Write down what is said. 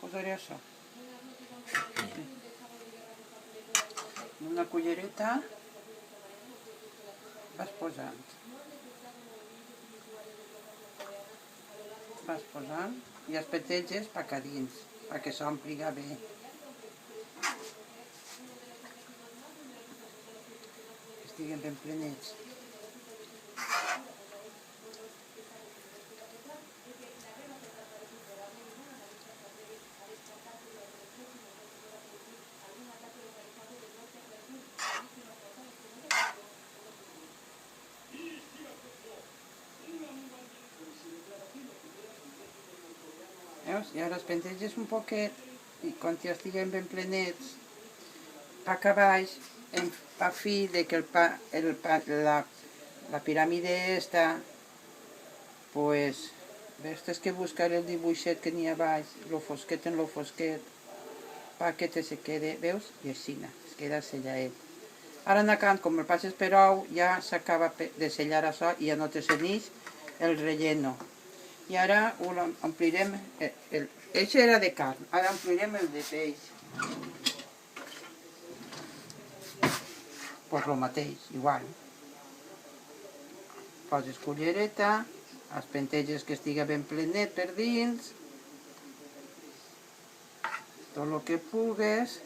Posaré això. Una cullereta vas posant. Vas posant i els peteges pa cá dins, perquè s'ompliga bé. Que estiguen ben plenets. Veus? I ara els penteges un poquet i quan ja estiguen ben plenets, pa cap baix, pa fi de que la piràmide esta, pues, ves que buscar el dibuixet que n'hi ha baix, lo fosquet en lo fosquet, pa que te se quede, veus? I així, es queda selladet. Ara en acant, com el passes per ou, ja s'acaba de sellar això i ja no te senís el relleno. I ara omplirem, això era de carn, ara omplirem el de peix. Pues lo mateix, igual. Poses cullereta, els penteges que estiga ben plenet per dins, tot el que pugues.